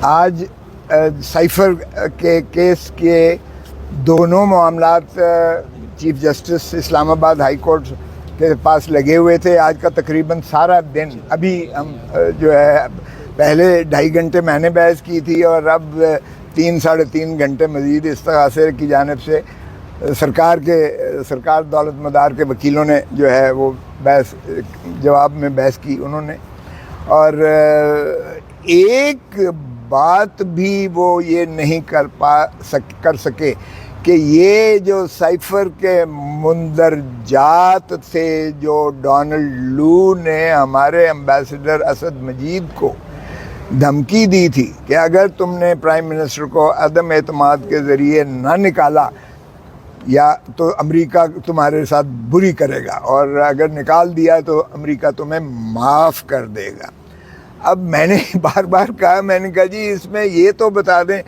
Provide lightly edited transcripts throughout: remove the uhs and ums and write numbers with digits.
آج سائفر کے کیس کے دونوں معاملات چیف جسٹس اسلام آباد ہائی کورٹ کے پاس لگے ہوئے تھے. آج کا تقریباً سارا دن ابھی ہم جو ہے پہلے 2.5 گھنٹے میں نے بحث کی تھی اور اب 3-3.5 گھنٹے مزید استغاثے کی جانب سے سرکار دولت مدار کے وکیلوں نے جو ہے وہ بحث جواب میں بحث کی انہوں نے. اور ایک بات بھی وہ یہ نہیں کر سکے کہ یہ جو سائفر کے مندرجات تھے جو ڈونلڈ لو نے ہمارے امبیسڈر اسد مجید کو دھمکی دی تھی کہ اگر تم نے پرائم منسٹر کو عدم اعتماد کے ذریعے نہ نکالا یا تو امریکہ تمہارے ساتھ بری کرے گا اور اگر نکال دیا تو امریکہ تمہیں معاف کر دے گا. اب میں نے بار بار کہا, میں نے کہا جی اس میں یہ تو بتا دیں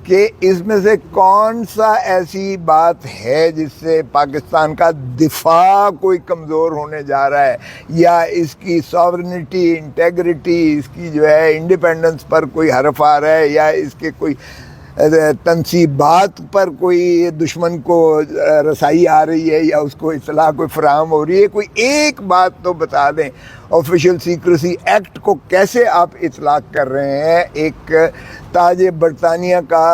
کہ اس میں سے کون سا ایسی بات ہے جس سے پاکستان کا دفاع کوئی کمزور ہونے جا رہا ہے یا اس کی ساورنٹی, انٹیگریٹی, اس کی جو ہے انڈیپینڈنس پر کوئی حرف آ رہا ہے یا اس کے کوئی تنصیبات پر کوئی دشمن کو رسائی آ رہی ہے یا اس کو اطلاع کوئی فراہم ہو رہی ہے. کوئی ایک بات تو بتا دیں. آفیشیل سیکریسی ایکٹ کو کیسے آپ اطلاق کر رہے ہیں؟ ایک تاج برطانیہ کا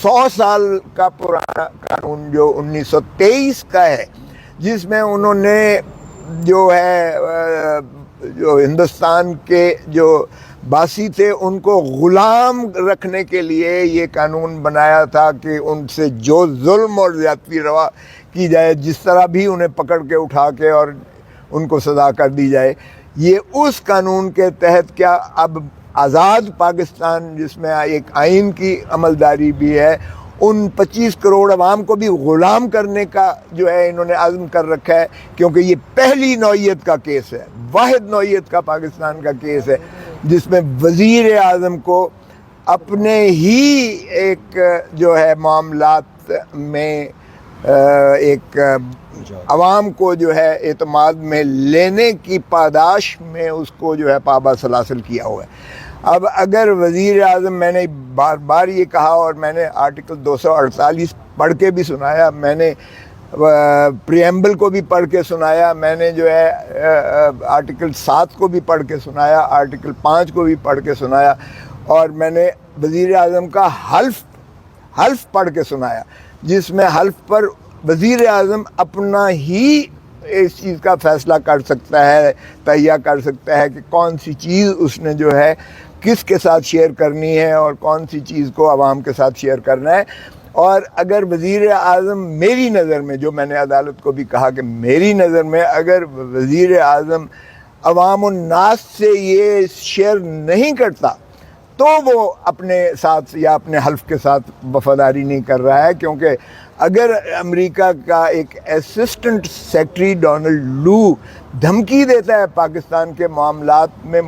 100 سال کا پرانا قانون جو 1923 کا ہے, جس میں انہوں نے جو ہے جو ہندوستان کے جو باسی تھے ان کو غلام رکھنے کے لیے یہ قانون بنایا تھا کہ ان سے جو ظلم اور زیادتی روا کی جائے, جس طرح بھی انہیں پکڑ کے اٹھا کے اور ان کو سزا کر دی جائے. یہ اس قانون کے تحت کیا اب آزاد پاکستان جس میں ایک آئین کی عملداری بھی ہے, ان 25 کروڑ عوام کو بھی غلام کرنے کا جو ہے انہوں نے عزم کر رکھا ہے, کیونکہ یہ پہلی نوعیت کا کیس ہے, واحد نوعیت کا پاکستان کا کیس ہے جس میں وزیر اعظم کو اپنے ہی ایک جو ہے معاملات میں ایک عوام کو جو ہے اعتماد میں لینے کی پاداش میں اس کو جو ہے پابا سلاسل کیا ہوا ہے. اب اگر وزیر اعظم, میں نے بار بار یہ کہا اور میں نے آرٹیکل 248 پڑھ کے بھی سنایا, میں نے پریمبل کو بھی پڑھ کے سنایا, میں نے جو ہے آرٹیکل 7 کو بھی پڑھ کے سنایا, آرٹیکل 5 کو بھی پڑھ کے سنایا, اور میں نے وزیر اعظم کا حلف پڑھ کے سنایا, جس میں حلف پر وزیر اعظم اپنا ہی اس چیز کا فیصلہ کر سکتا ہے, تہیہ کر سکتا ہے کہ کون سی چیز اس نے جو ہے کس کے ساتھ شیئر کرنی ہے اور کون سی چیز کو عوام کے ساتھ شیئر کرنا ہے. اور اگر وزیر اعظم, میری نظر میں, جو میں نے عدالت کو بھی کہا کہ میری نظر میں اگر وزیر اعظم عوام الناس سے یہ شیئر نہیں کرتا تو وہ اپنے ساتھ یا اپنے حلف کے ساتھ وفاداری نہیں کر رہا ہے. کیونکہ اگر امریکہ کا ایک اسسٹنٹ سیکرٹری ڈونلڈ لو دھمکی دیتا ہے, پاکستان کے معاملات میں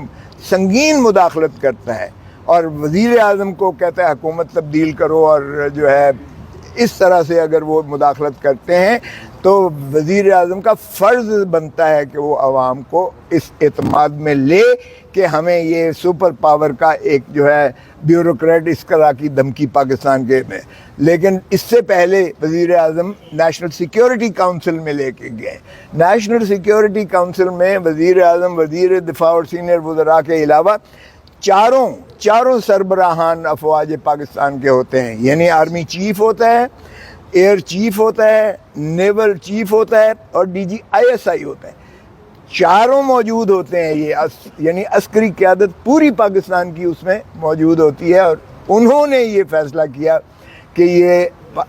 سنگین مداخلت کرتا ہے اور وزیر اعظم کو کہتا ہے حکومت تبدیل کرو, اور جو ہے اس طرح سے اگر وہ مداخلت کرتے ہیں تو وزیر اعظم کا فرض بنتا ہے کہ وہ عوام کو اس اعتماد میں لے کہ ہمیں یہ سپر پاور کا ایک جو ہے بیوروکریٹ اس طرح کی دھمکی پاکستان کے میں. لیکن اس سے پہلے وزیر اعظم نیشنل سیکیورٹی کونسل میں لے کے گئے. نیشنل سیکیورٹی کونسل میں وزیر اعظم, وزیر دفاع اور سینئر وزراء کے علاوہ چاروں سربراہان افواج پاکستان کے ہوتے ہیں. یعنی آرمی چیف ہوتا ہے, ایئر چیف ہوتا ہے, نیول چیف ہوتا ہے اور ڈی جی ISI ہوتا ہے. چاروں موجود ہوتے ہیں. یہ یعنی عسکری قیادت پوری پاکستان کی اس میں موجود ہوتی ہے. اور انہوں نے یہ فیصلہ کیا کہ یہ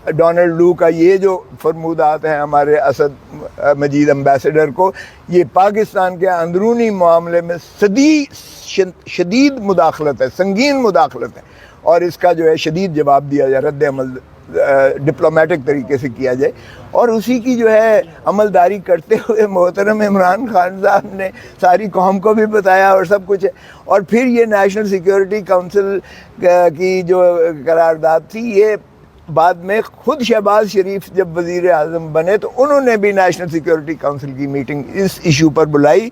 ڈونلڈ لو کا یہ جو فرمودات ہیں ہمارے اسد مجید امبیسڈر کو, یہ پاکستان کے اندرونی معاملے میں شدید مداخلت ہے, سنگین مداخلت ہے, اور اس کا جو ہے شدید جواب دیا جائے, رد عمل ڈپلومیٹک طریقے سے کیا جائے. اور اسی کی جو ہے عملداری کرتے ہوئے محترم عمران خان صاحب نے ساری قوم کو بھی بتایا اور سب کچھ ہے. اور پھر یہ نیشنل سیکیورٹی کونسل کی جو قرارداد تھی, یہ بعد میں خود شہباز شریف جب وزیر اعظم بنے تو انہوں نے بھی نیشنل سیکیورٹی کونسل کی میٹنگ اس ایشو پر بلائی.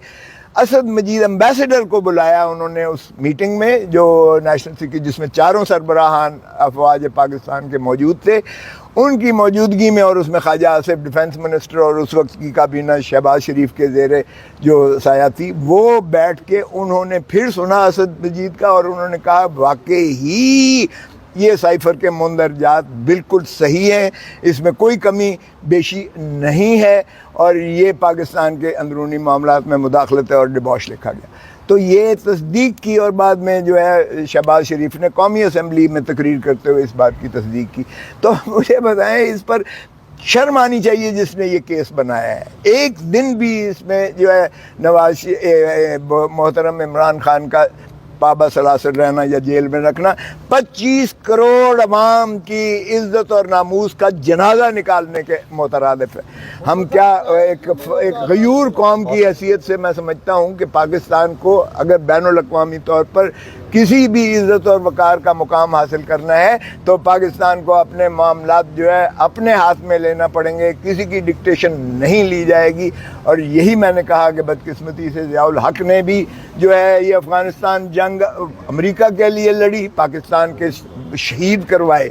اسد مجید امبیسڈر کو بلایا انہوں نے اس میٹنگ میں جو نیشنل سیکورٹی، جس میں چاروں سربراہان افواج پاکستان کے موجود تھے، ان کی موجودگی میں، اور اس میں خواجہ آصف ڈیفنس منسٹر اور اس وقت کی کابینہ شہباز شریف کے زیر جو سایہ تھی، وہ بیٹھ کے انہوں نے پھر سنا اسد مجید کا، اور انہوں نے کہا واقعی ہی یہ سائفر کے مندرجات بالکل صحیح ہیں، اس میں کوئی کمی بیشی نہیں ہے، اور یہ پاکستان کے اندرونی معاملات میں مداخلت ہے اور ڈبوش لکھا گیا۔ تو یہ تصدیق کی، اور بعد میں جو ہے شہباز شریف نے قومی اسمبلی میں تقریر کرتے ہوئے اس بات کی تصدیق کی۔ تو مجھے بتائیں اس پر شرم آنی چاہیے جس نے یہ کیس بنایا ہے۔ ایک دن بھی اس میں جو ہے محترم عمران خان کا پابہ سلاسل رہنا یا جیل میں رکھنا 25 کروڑ عوام کی عزت اور ناموس کا جنازہ نکالنے کے مترادف ہے۔ ہم کیا ایک غیور قوم کی حیثیت سے میں سمجھتا ہوں کہ پاکستان کو اگر بین الاقوامی طور پر کسی بھی عزت اور وقار کا مقام حاصل کرنا ہے تو پاکستان کو اپنے معاملات جو ہے اپنے ہاتھ میں لینا پڑیں گے، کسی کی ڈکٹیشن نہیں لی جائے گی۔ اور یہی میں نے کہا کہ بدقسمتی سے ضیاء الحق نے بھی جو ہے یہ افغانستان جنگ امریکہ کے لیے لڑی، پاکستان کے شہید کروائے،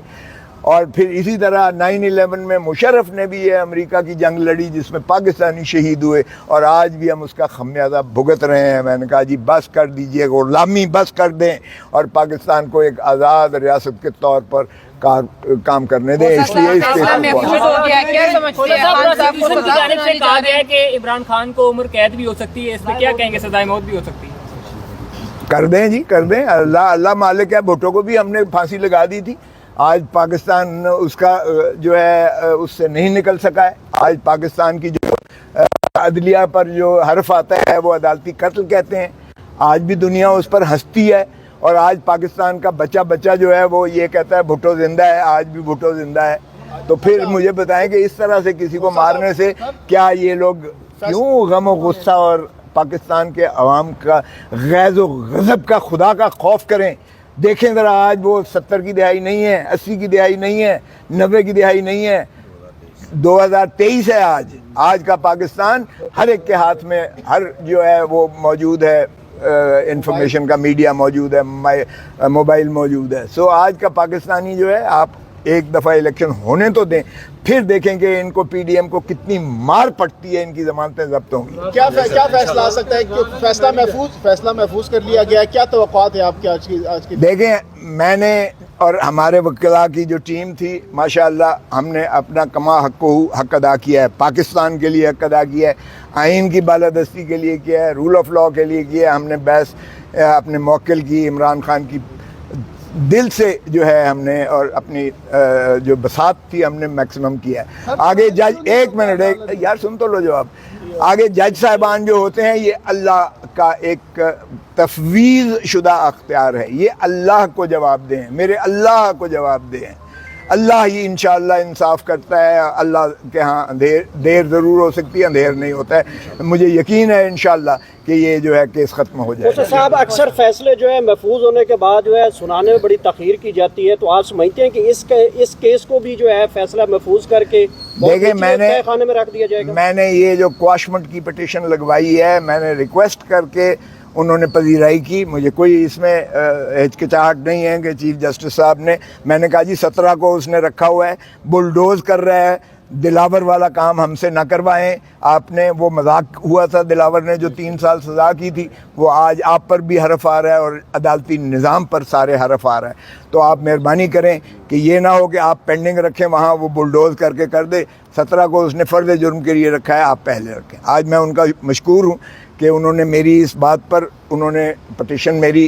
اور پھر اسی طرح 9/11 میں مشرف نے بھی یہ امریکہ کی جنگ لڑی جس میں پاکستانی شہید ہوئے، اور آج بھی ہم اس کا خمیازہ بھگت رہے ہیں۔ میں نے کہا جی بس کر دیجئے، غلامی بس کر دیں اور پاکستان کو ایک آزاد ریاست کے طور پر کام کرنے دیں۔ اس لیے اس کے کہا گیا کہ عمران خان کو عمر قید بھی ہو سکتی ہے، اس میں کیا کہیں گے؟ سزائے موت بھی ہو سکتی ہے؟ کر دیں جی، کر دیں، اللہ مالک ہے۔ بھٹو کو بھی ہم نے پھانسی لگا دی تھی، آج پاکستان اس کا جو ہے اس سے نہیں نکل سکا ہے۔ آج پاکستان کی جو عدلیہ پر جو حرف آتا ہے وہ عدالتی قتل کہتے ہیں، آج بھی دنیا اس پر ہنستی ہے، اور آج پاکستان کا بچہ جو ہے وہ یہ کہتا ہے بھٹو زندہ ہے، آج بھی بھٹو زندہ ہے۔ تو پھر مجھے بتائیں کہ اس طرح سے کسی کو مارنے سے کیا یہ لوگ کیوں غم و غصہ اور پاکستان کے عوام کا غیظ و غضب کا خدا کا خوف کریں؟ دیکھیں ذرا، آج وہ 70 کی دہائی نہیں ہے، 80 کی دہائی نہیں ہے، 90 کی دہائی نہیں ہے، 2023 ہے آج کا پاکستان ہر ایک کے ہاتھ میں ہر جو ہے وہ موجود ہے، انفارمیشن کا میڈیا موجود ہے، موبائل موجود ہے۔ سو آج کا پاکستانی جو ہے، آپ ایک دفعہ الیکشن ہونے تو دیں، پھر دیکھیں کہ ان کو پی ڈی ایم کو کتنی مار پڑتی ہے، ان کی ضمانتیں ضبط ہوں گی۔ کیا فیصلہ آ سکتا ہے کہ فیصلہ محفوظ کر لیا گیا ہے؟ کیا توقعات ہے آپ کی آج کی؟ دیکھیں، میں نے اور ہمارے وکلاء کی جو ٹیم تھی، ماشاءاللہ ہم نے اپنا کما حق ادا کیا ہے، پاکستان کے لیے حق ادا کیا ہے، آئین کی بالادستی کے لیے کیا ہے، رول آف لاء کے لیے کیا ہے۔ ہم نے بحث اپنے موکل کی، عمران خان کی دل سے جو ہے ہم نے، اور اپنی جو بساط تھی ہم نے میکسیمم کیا ہے۔ آگے جج، ایک منٹ یار سن تو لو جواب، آگے جج صاحبان جو ہوتے ہیں یہ اللہ کا ایک تفویض شدہ اختیار ہے، یہ اللہ کو جواب دیں، میرے اللہ کو جواب دیں۔ اللہ ہی انشاءاللہ انصاف کرتا ہے، اللہ کے ہاں دیر ضرور ہو سکتی ہے، اندھیر نہیں ہوتا ہے۔ مجھے یقین ہے انشاءاللہ کہ یہ جو ہے کیس ختم ہو جائے گا۔ صاحب اکثر فیصلے جو ہے محفوظ ہونے کے بعد جو ہے سنانے میں بڑی تاخیر کی جاتی ہے، تو آپ سمجھتے ہیں کہ اس کیس کو بھی جو ہے فیصلہ محفوظ کر کے دیکھیں، خانے میں رکھ دیا جائے گا؟ میں نے یہ جو کواشمنٹ کی پٹیشن لگوائی ہے، میں نے ریکویسٹ کر کے انہوں نے پذیرائی کی، مجھے کوئی اس میں ہچکچاہٹ نہیں ہے کہ چیف جسٹس صاحب نے، میں نے کہا جی 17 کو اس نے رکھا ہوا ہے، بلڈوز کر رہا ہے، دلاور والا کام ہم سے نہ کروائیں۔ آپ نے وہ مذاق ہوا تھا، دلاور نے جو 3 سال سزا کی تھی، وہ آج آپ پر بھی حرف آ رہا ہے اور عدالتی نظام پر سارے حرف آ رہا ہے۔ تو آپ مہربانی کریں کہ یہ نہ ہو کہ آپ پینڈنگ رکھیں، وہاں وہ بلڈوز کر کے کر دے۔ 17 کو اس نے فرد جرم کے لیے رکھا ہے، آپ پہلے رکھیں۔ آج میں ان کا مشکور ہوں کہ انہوں نے میری اس بات پر، انہوں نے پٹیشن میری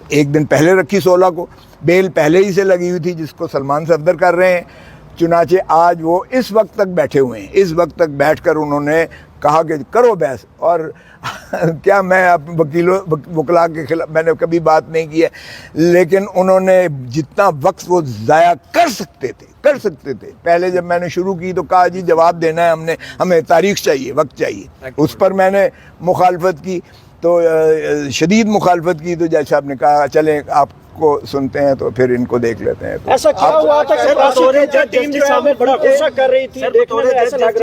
ایک دن پہلے رکھی، 16 کو، بیل پہلے ہی سے لگی ہوئی تھی جس کو سلمان صفدر کر رہے ہیں۔ چنانچہ آج وہ اس وقت تک بیٹھے ہوئے ہیں، اس وقت تک بیٹھ کر انہوں نے کہا کہ کرو بحث، اور کیا میں وکلاء کے خلاف میں نے کبھی بات نہیں کی ہے، لیکن انہوں نے جتنا وقت وہ ضائع کر سکتے تھے پہلے جب میں نے شروع کی تو کہا جی جواب دینا ہے، ہمیں تاریخ چاہیے، وقت چاہیے، اس پر میں نے مخالفت کی، تو شدید مخالفت کی، تو جج صاحب نے کہا چلیں آپ کو سنتے ہیں تو پھر ان کو دیکھ لیتے ہیں۔ ایسا کیا ہوا تھا کہ ٹیم جو ہے بڑا غصہ کر رہی تھی، دیکھنے میں ایسا لگ